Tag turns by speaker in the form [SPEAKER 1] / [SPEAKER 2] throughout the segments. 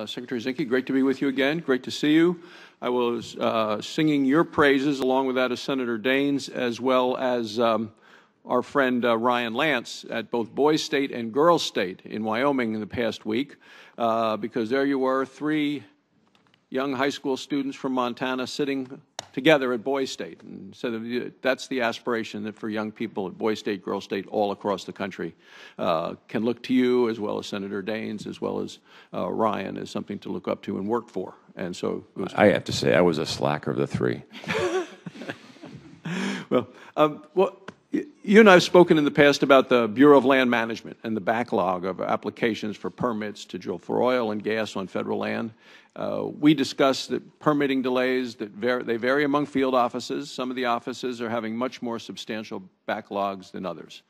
[SPEAKER 1] Secretary Zinke, great to be with you again. Great to see you. I was singing your praises along with that of Senator Daines, as well as our friend Ryan Lance at both Boys State and Girls State in Wyoming in the past week, because there you were, 3 young high school students from Montana sitting together at Boys State. And so that's the aspiration, that for young people at Boys State, Girls State, all across the country can look to you, as well as Senator Daines, as well as Ryan, as something to look up to and work for. And so
[SPEAKER 2] I have to say, I was a slacker of the 3.
[SPEAKER 1] Well, you and I have spoken in the past about the Bureau of Land Management and the backlog of applications for permits to drill for oil and gas on federal land. We discussed that permitting delays, they vary among field offices. Some of the offices are having much more substantial backlogs than others.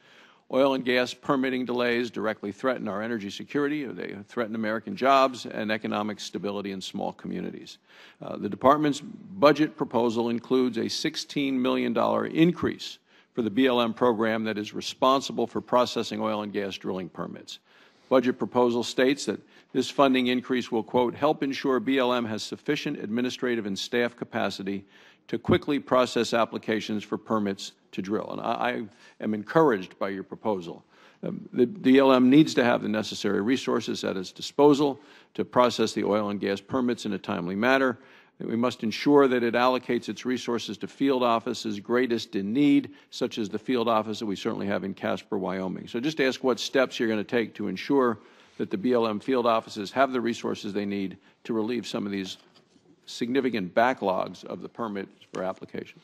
[SPEAKER 1] Oil and gas permitting delays directly threaten our energy security, or they threaten American jobs and economic stability in small communities. The Department's budget proposal includes a $16 million increase for the BLM program that is responsible for processing oil and gas drilling permits. Budget proposal states that this funding increase will, quote, help ensure BLM has sufficient administrative and staff capacity to quickly process applications for permits to drill. And I am encouraged by your proposal. The BLM needs to have the necessary resources at its disposal to process the oil and gas permits in a timely manner. We must ensure that it allocates its resources to field offices greatest in need, such as the field office that we certainly have in Casper, Wyoming. So just ask what steps you're going to take to ensure that the BLM field offices have the resources they need to relieve some of these significant backlogs of the permits for application.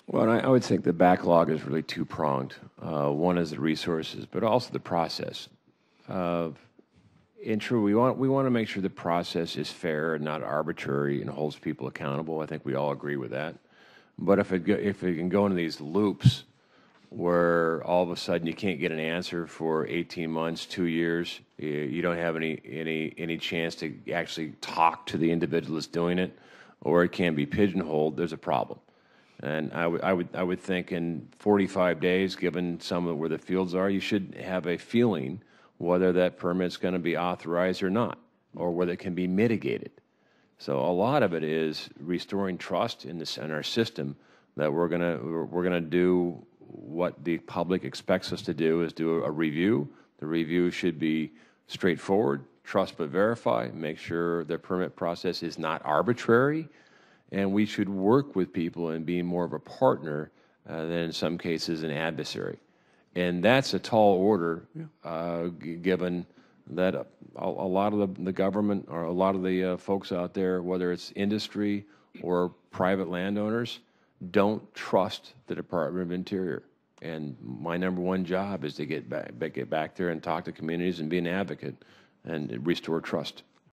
[SPEAKER 2] Well, I would think the backlog is really two-pronged. One is the resources, but also the process. In true, we want to make sure the process is fair and not arbitrary and holds people accountable. I think we all agree with that. But if it can go into these loops where all of a sudden you can't get an answer for 18 months, 2 years, you don't have any chance to actually talk to the individual that's doing it, or it can be pigeonholed, there's a problem. And I would think in 45 days, given some of where the fields are, you should have a feeling whether that permit's going to be authorized or not, or whether it can be mitigated. So a lot of it is restoring trust in our system that we're gonna do what the public expects us to do, is do a review. The review should be straightforward, trust but verify, make sure the permit process is not arbitrary, and we should work with people and be more of a partner than in some cases an adversary. And that's a tall order, given that a lot of the government, or a lot of the folks out there, whether it's industry or private landowners, don't trust the Department of Interior. And my #1 job is to get back there and talk to communities and be an advocate and restore trust.